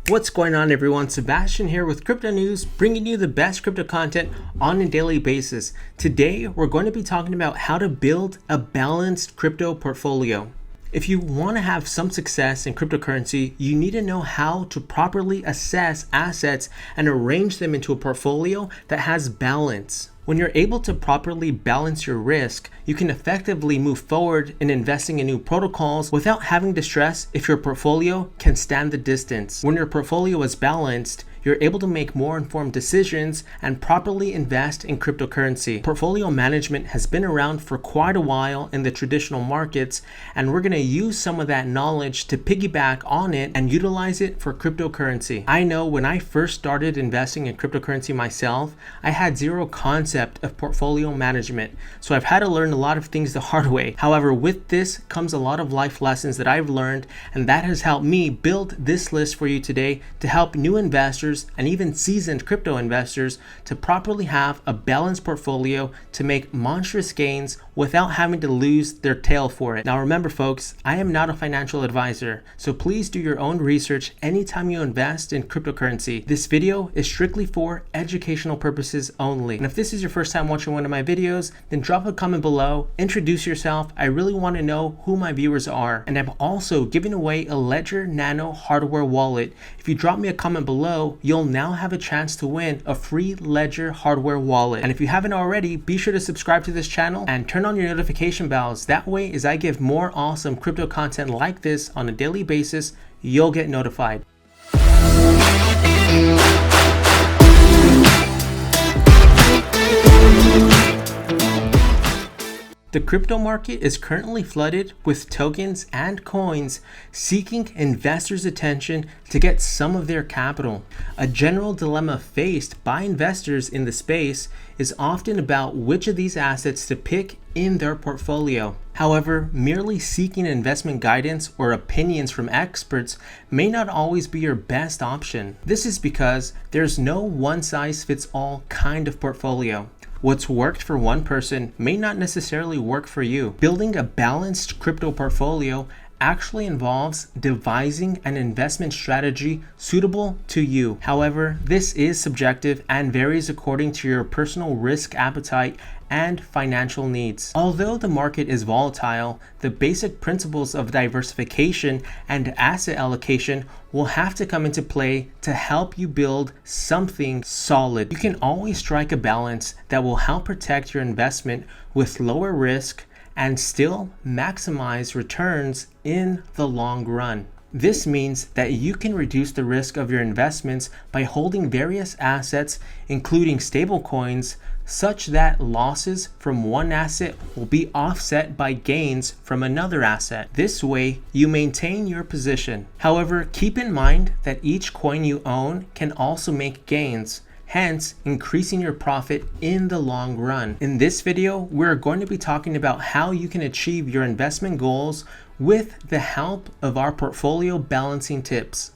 What's going on, everyone? Sebastian here with Crypto News, bringing you the best crypto content on a daily basis. Today, we're going to be talking about how to build a balanced crypto portfolio. If you want to have some success in cryptocurrency, you need to know how to properly assess assets and arrange them into a portfolio that has balance. When you're able to properly balance your risk, you can effectively move forward in investing in new protocols without having to stress if your portfolio can stand the distance. When your portfolio is balanced, you're able to make more informed decisions and properly invest in cryptocurrency. Portfolio management has been around for quite a while in the traditional markets, and we're going to use some of that knowledge to piggyback on it and utilize it for cryptocurrency. I know when I first started investing in cryptocurrency myself, I had zero concept of portfolio management, so I've had to learn a lot of things the hard way. However, with this comes a lot of life lessons that I've learned, and that has helped me build this list for you today to help new investors and even seasoned crypto investors to properly have a balanced portfolio to make monstrous gains without having to lose their tail for it. Now remember, folks, I am not a financial advisor, so please do your own research anytime you invest in cryptocurrency. This video is strictly for educational purposes only. And if this is your first time watching one of my videos, then drop a comment below, introduce yourself. I really want to know who my viewers are. And I'm also giving away a Ledger Nano hardware wallet. If you drop me a comment below, you'll now have a chance to win a free Ledger hardware wallet. And if you haven't already, be sure to subscribe to this channel and turn on your notification bells. That way, as I give more awesome crypto content like this on a daily basis, you'll get notified. The crypto market is currently flooded with tokens and coins seeking investors' attention to get some of their capital. A general dilemma faced by investors in the space is often about which of these assets to pick in their portfolio. However, merely seeking investment guidance or opinions from experts may not always be your best option. This is because there's no one-size-fits-all kind of portfolio. What's worked for one person may not necessarily work for you. Building a balanced crypto portfolio actually involves devising an investment strategy suitable to you. However, this is subjective and varies according to your personal risk appetite and financial needs. Although the market is volatile, the basic principles of diversification and asset allocation will have to come into play to help you build something solid. You can always strike a balance that will help protect your investment with lower risk and still maximize returns in the long run. This means that you can reduce the risk of your investments by holding various assets, including stablecoins, such that losses from one asset will be offset by gains from another asset. This way, you maintain your position. However, keep in mind that each coin you own can also make gains, hence increasing your profit in the long run. In this video, we're going to be talking about how you can achieve your investment goals with the help of our portfolio balancing tips.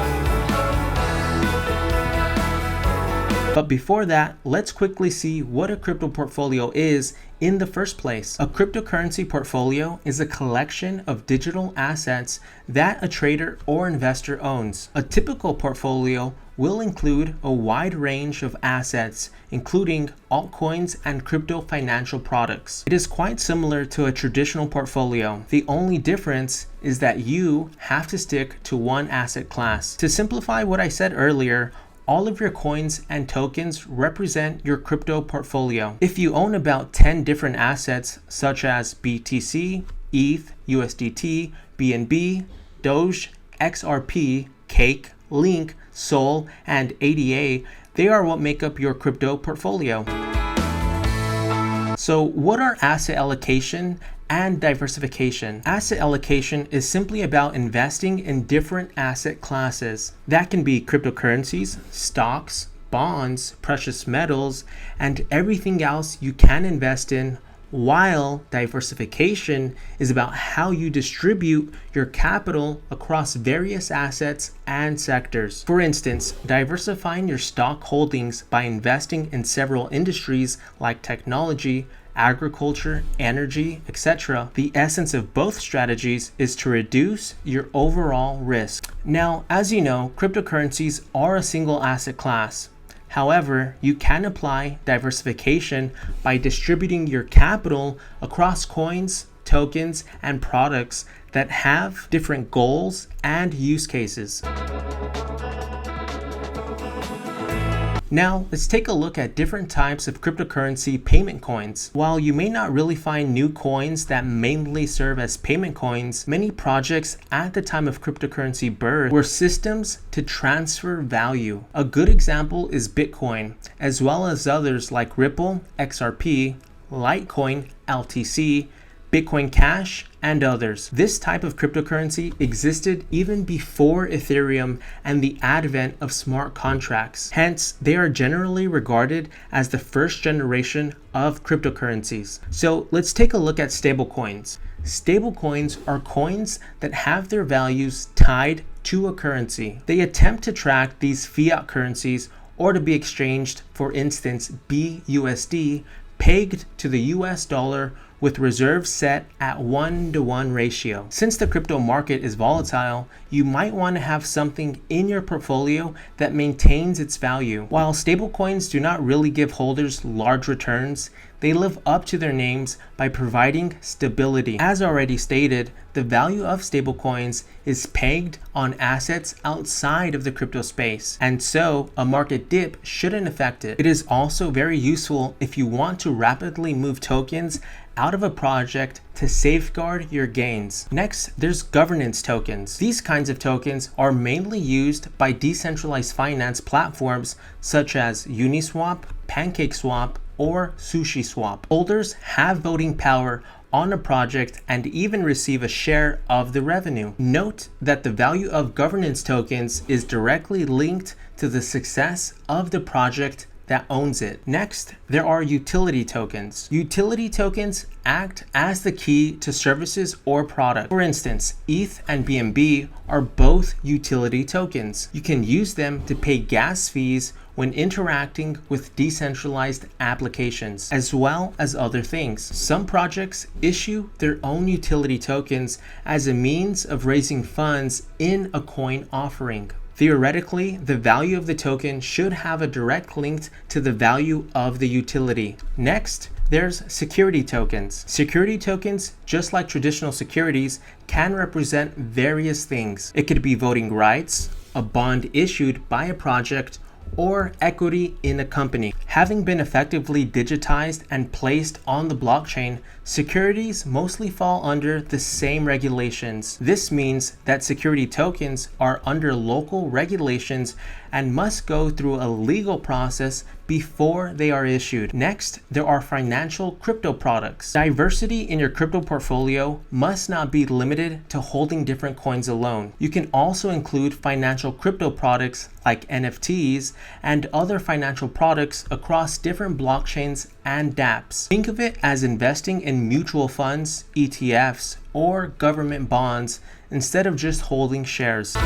But before that, let's quickly see what a crypto portfolio is in the first place. A cryptocurrency portfolio is a collection of digital assets that a trader or investor owns. A typical portfolio will include a wide range of assets, including altcoins and crypto financial products. It is quite similar to a traditional portfolio. The only difference is that you have to stick to one asset class. To simplify what I said earlier, all of your coins and tokens represent your crypto portfolio. If you own about 10 different assets such as BTC, ETH, USDT, BNB, Doge, XRP, Cake, Link, Sol, and ADA, they are what make up your crypto portfolio. So what are asset allocation and diversification? Asset allocation is simply about investing in different asset classes. That can be cryptocurrencies, stocks, bonds, precious metals, and everything else you can invest in, while diversification is about how you distribute your capital across various assets and sectors. For instance, diversifying your stock holdings by investing in several industries like technology, agriculture, energy, etc., the essence of both strategies is to reduce your overall risk. Now, as you know, cryptocurrencies are a single asset class. However, you can apply diversification by distributing your capital across coins, tokens, and products that have different goals and use cases. Now, let's take a look at different types of cryptocurrency payment coins. While you may not really find new coins that mainly serve as payment coins, many projects at the time of cryptocurrency birth were systems to transfer value. A good example is Bitcoin, as well as others like Ripple, XRP, Litecoin, LTC, Bitcoin Cash, and others. This type of cryptocurrency existed even before Ethereum and the advent of smart contracts. Hence, they are generally regarded as the first generation of cryptocurrencies. So let's take a look at stablecoins. Stablecoins are coins that have their values tied to a currency. They attempt to track these fiat currencies or to be exchanged, for instance, BUSD, pegged to the US dollar with reserves set at 1-to-1 ratio. Since the crypto market is volatile, you might want to have something in your portfolio that maintains its value. While stablecoins do not really give holders large returns, they live up to their names by providing stability. As already stated, the value of stablecoins is pegged on assets outside of the crypto space, and so a market dip shouldn't affect it. It is also very useful if you want to rapidly move tokens out of a project to safeguard your gains. Next, there's governance tokens. These kinds of tokens are mainly used by decentralized finance platforms such as Uniswap, PancakeSwap, or SushiSwap. Holders have voting power on a project and even receive a share of the revenue. Note that the value of governance tokens is directly linked to the success of the project that owns it. Next, there are utility tokens. Utility tokens act as the key to services or products. For instance, ETH and BNB are both utility tokens. You can use them to pay gas fees when interacting with decentralized applications, as well as other things. Some projects issue their own utility tokens as a means of raising funds in a coin offering. Theoretically, the value of the token should have a direct link to the value of the utility. Next, there's security tokens. Security tokens, just like traditional securities, can represent various things. It could be voting rights, a bond issued by a project, or equity in a company. Having been effectively digitized and placed on the blockchain, securities mostly fall under the same regulations. This means that security tokens are under local regulations and must go through a legal process before they are issued. Next, there are financial crypto products. Diversity in your crypto portfolio must not be limited to holding different coins alone. You can also include financial crypto products like NFTs and other financial products across different blockchains and dApps. Think of it as investing in mutual funds, ETFs, or government bonds instead of just holding shares.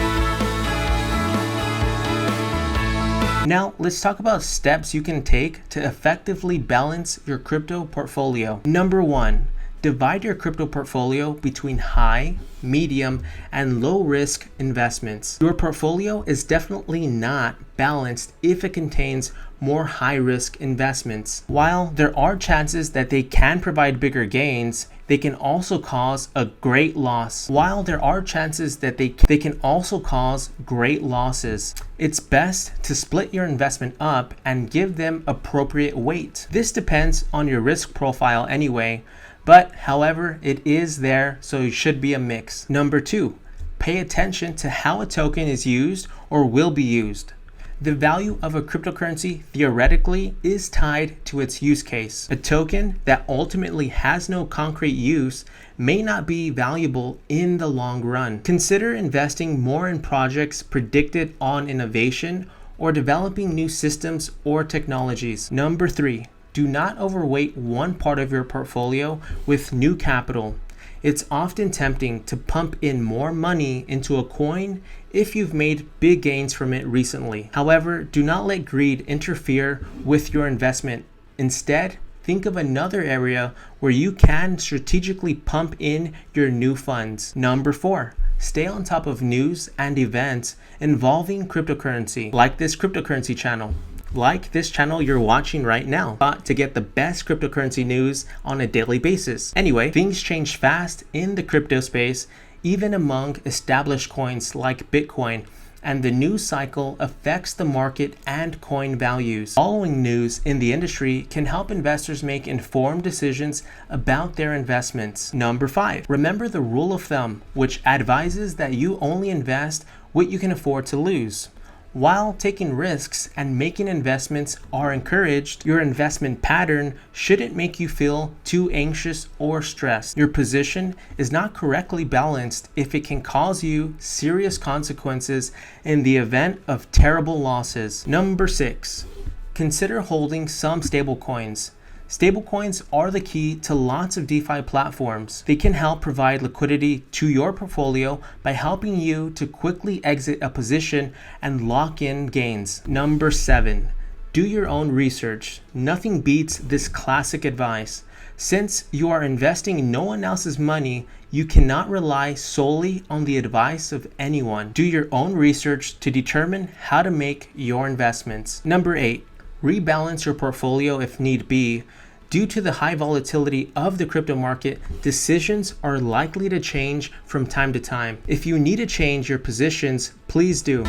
Now, let's talk about steps you can take to effectively balance your crypto portfolio. Number 1, divide your crypto portfolio between high, medium, and low risk investments. Your portfolio is definitely not balanced if it contains more high risk investments. While there are chances that they can provide bigger gains, they can also cause a great loss. While there are chances that they can also cause great losses. It's best to split your investment up and give them appropriate weight. This depends on your risk profile anyway, but however, it is there, so it should be a mix. Number 2, pay attention to how a token is used or will be used. The value of a cryptocurrency theoretically is tied to its use case. A token that ultimately has no concrete use may not be valuable in the long run. Consider investing more in projects predicted on innovation or developing new systems or technologies. Number 3, do not overweight one part of your portfolio with new capital. It's often tempting to pump in more money into a coin if you've made big gains from it recently. However, do not let greed interfere with your investment. Instead, think of another area where you can strategically pump in your new funds. Number 4, stay on top of news and events involving cryptocurrency, like this cryptocurrency channel. Like this channel you're watching right now, to get the best cryptocurrency news on a daily basis. Anyway, things change fast in the crypto space, even among established coins like Bitcoin, and the news cycle affects the market and coin values. Following news in the industry can help investors make informed decisions about their investments. Number 5, remember the rule of thumb, which advises that you only invest what you can afford to lose. While taking risks and making investments are encouraged, your investment pattern shouldn't make you feel too anxious or stressed. Your position is not correctly balanced if it can cause you serious consequences in the event of terrible losses. Number 6, consider holding some stablecoins. Stablecoins are the key to lots of DeFi platforms. They can help provide liquidity to your portfolio by helping you to quickly exit a position and lock in gains. Number 7, do your own research. Nothing beats this classic advice. Since you are investing no one else's money, you cannot rely solely on the advice of anyone. Do your own research to determine how to make your investments. Number 8, rebalance your portfolio if need be. Due to the high volatility of the crypto market, decisions are likely to change from time to time. If you need to change your positions, please do.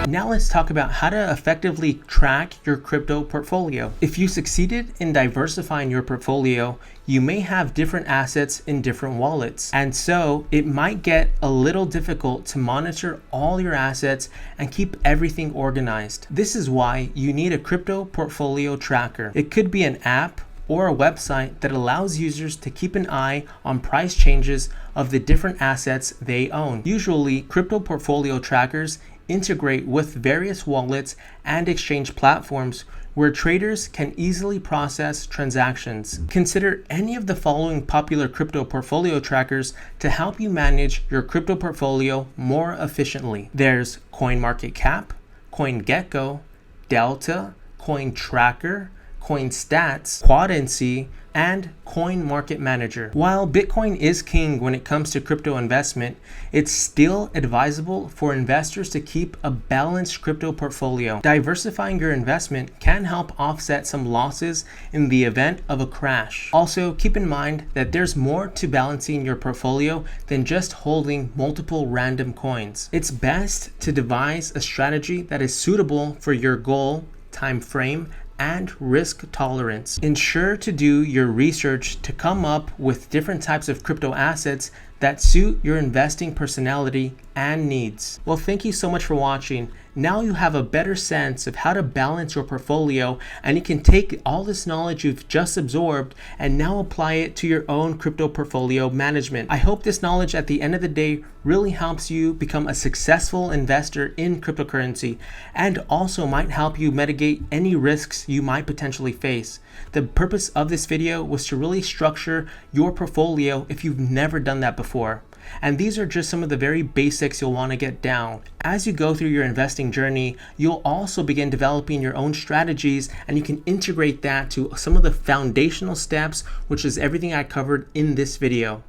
Now let's talk about how to effectively track your crypto portfolio. If you succeeded in diversifying your portfolio, you may have different assets in different wallets, and so it might get a little difficult to monitor all your assets and keep everything organized. This is why you need a crypto portfolio tracker. It could be an app or a website that allows users to keep an eye on price changes of the different assets they own. Usually, crypto portfolio trackers integrate with various wallets and exchange platforms where traders can easily process transactions. Consider any of the following popular crypto portfolio trackers to help you manage your crypto portfolio more efficiently. There's CoinMarketCap, CoinGecko, Delta, CoinTracker, CoinStats, Quadency, and Coin Market Manager. While Bitcoin is king when it comes to crypto investment, it's still advisable for investors to keep a balanced crypto portfolio. Diversifying your investment can help offset some losses in the event of a crash. Also, keep in mind that there's more to balancing your portfolio than just holding multiple random coins. It's best to devise a strategy that is suitable for your goal, time frame, and risk tolerance. Ensure to do your research to come up with different types of crypto assets that suit your investing personality and needs. Well, thank you so much for watching. Now you have a better sense of how to balance your portfolio, and you can take all this knowledge you've just absorbed and now apply it to your own crypto portfolio management. I hope this knowledge at the end of the day really helps you become a successful investor in cryptocurrency, and also might help you mitigate any risks you might potentially face. The purpose of this video was to really structure your portfolio if you've never done that before. And these are just some of the very basics you'll want to get down. As you go through your investing journey, you'll also begin developing your own strategies, and you can integrate that to some of the foundational steps, which is everything I covered in this video.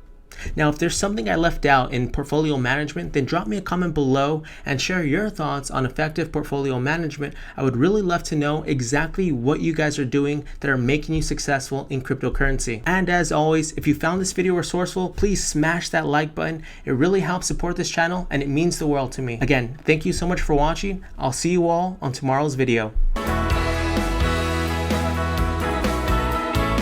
Now, if there's something I left out in portfolio management, then drop me a comment below and share your thoughts on effective portfolio management. I would really love to know exactly what you guys are doing that are making you successful in cryptocurrency. And as always, if you found this video resourceful, please smash that like button. It really helps support this channel and it means the world to me. Again, thank you so much for watching. I'll see you all on tomorrow's video.